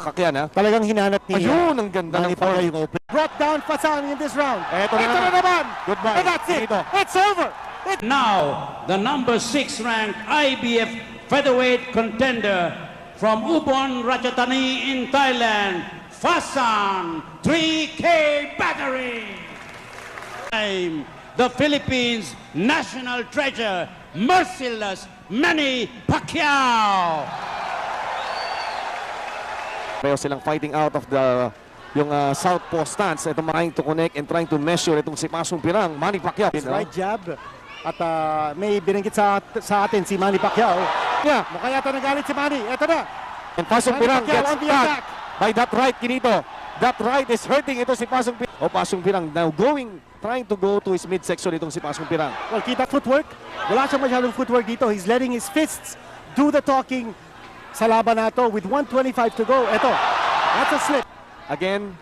Kakyan ha. Talagang hinanap ni Ayun, ang ganda ng Pacquiao foul. yung open. Brought down Fasang in this round. Eto na na naman. Goodbye. And that's it. Dito. It's over. Now, the number 6 ranked IBF featherweight contender from Ubon Ratchathani in Thailand, Fasang 3K Battery. The Philippines national treasure, merciless Manny Pacquiao. Pareho silang fighting out of the southpaw stance. Ito trying to connect and trying to measure itong si Pasong Pirang. Manny Pacquiao. Right jab. At may binanggit sa atin si Manny Pacquiao. Yeah. Mukha yata nagalit si Manny. Ito na. And Pasong Manny Pirang Pacquiao gets on the stuck attack. by that right, Kinito. That right is hurting ito si Pasong Pirang. Pasong Pirang now trying to go to his midsection itong si Pasong Pirang. Well, kita footwork. Wala siyang masyadong footwork dito. He's letting his fists do the talking sa laban na to with 1:25 to go. Ito. That's a slip. Again,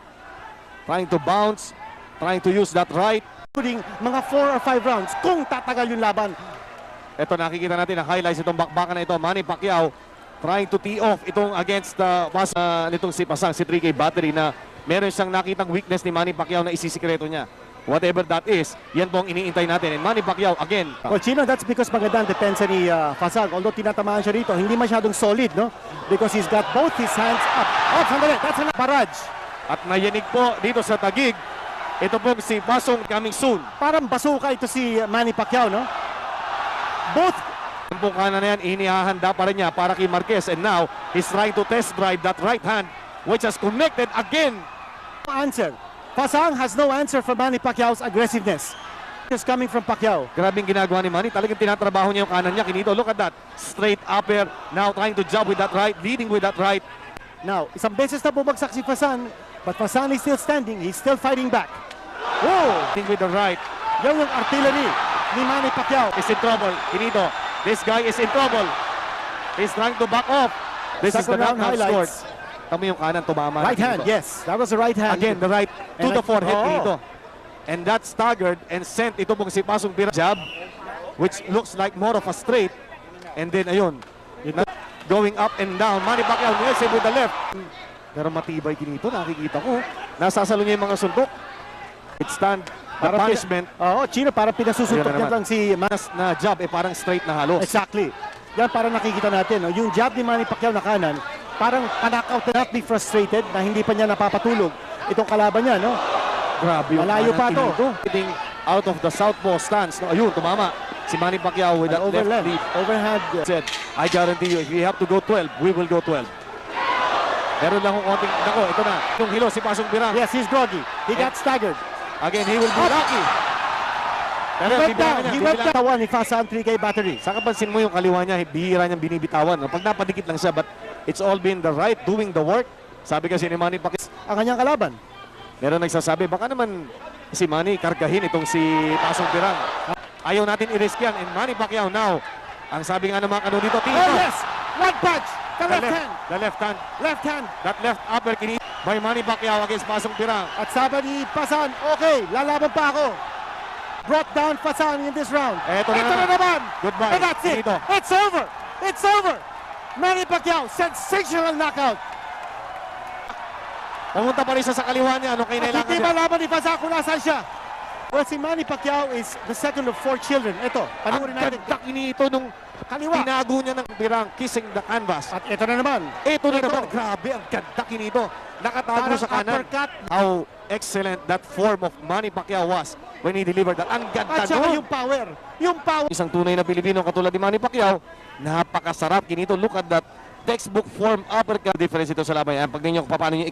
trying to bounce, trying to use that right. Putting mga 4 or 5 rounds kung tatagal yung laban. Ito nakikita natin ang highlights itong bakbakan na ito. Manny Pacquiao trying to tee off itong against nitong si Pasang, si 3K Battery na meron siyang nakitang weakness ni Manny Pacquiao na isisikreto niya. Whatever that is, yan po ang iniintay natin. And Manny Pacquiao again. Well, Chino, that's because maganda ang depensa ni Fasang. Although tinatamaan siya rito, hindi masyadong solid, no? Because he's got both his hands up. Oh, sandali, that's a barrage. At nayanig po dito sa Taguig. Ito po si Pasong coming soon. Parang basuka ito si Manny Pacquiao, no? Both. Ang pong kanan na yan, inihahanda pa rin niya para kay Marquez. And now, he's trying to test drive that right hand which has connected again. Answer. Fasang has no answer for Manny Pacquiao's aggressiveness. Just coming from Pacquiao. Grabing ginagawa ni Manny. Talagang tinatrabaho niya yung kanan niya. Kinito, look at that. Straight upper. Now trying to jab with that right. Leading with that right. Now, isang beses na bumagsak si Fasang, but Fasang is still standing. He's still fighting back. Oh! Leading with the right. Yan yung artillery ni Manny Pacquiao. Is in trouble. Kinito, this guy is in trouble. He's trying to back off. This is the Second round knockout score. highlights. Tama yung kanan, tumama. Right hand, yes. That was the right hand. Again, the right to And the forehead, oh. Kinito. And that staggered and sent ito pong si Pasong Pirang jab, which looks like more of a straight. And then, ayun, going up and down. Manny Pacquiao, yes, with the left. Pero matibay Kinito, nakikita ko. Nasasalo niya yung mga suntok. It stand the punishment. Oo, Chino, parang pinasusuntok Ayun na niya naman. lang si Na jab, parang straight na halos. Exactly. Yan parang nakikita natin. No? Yung jab ni Manny Pacquiao na kanan, parang pa-knockout na not be frustrated na hindi pa niya napapatulog itong kalaban niya, no? Grabe yung Malayo pa to. Hitting out of the southpaw stance. No, ayun, tumama. Si Manny Pacquiao with that left lead. Overhand. Said, I guarantee you, if we have to go 12, we will go 12. Meron lang kong konting, nako, ito na. Yung hilo, si Pasong Pirang. Yes, he's groggy. He got staggered. Again, he will be lucky. Pero He went down. He went bibilangan. down. Ni Fasang 3K battery. Sa kapansin mo yung kaliwa niya, bihira niyang binibitawan. Pag napadikit lang siya, but it's all been the right doing the work. Sabi kasi ni Manny Pacquiao, Ang kanyang kalaban. meron nagsasabi, baka naman si Manny kargahin itong si Pasong Pirang. Ayaw natin i-risk yan. And Manny Pacquiao now, ang sabi nga ng mga kanong dito, Oh, yes! One punch! The left hand! The left hand. Left hand! That left upper kinit by Manny Pacquiao against Pasong Pirang. At sabi ni Fasang, okay, lalaban pa ako. Brought down Fasang in this round. Eto na naman! Goodbye. And that's it! Dito. It's over! It's over! Manny Pacquiao, sensational knockout. Pumunta pa rin siya sa kaliwa niya. Anong At kailangan hindi niya? malaman ni Fasang kung nasaan siya. Well, si Manny Pacquiao is the second of 4 children. Ito, Ang panuorin natin. ganda kinito nung Kaliwa. tinago niya ng Pirang, kissing the canvas. At ito na naman. Ito na Ito. naman, grabe, ang ganda kinito. Nakatago Parang sa kanan. uppercut. How excellent that form of Manny Pacquiao was when he delivered that. Ang ganda At saka nun. yung power. Yung power. Isang tunay na Pilipino katulad ni Manny Pacquiao, napakasarap kinito. Look at that textbook form uppercut. Difference ito sa laban yan. Pag ninyo paano nyo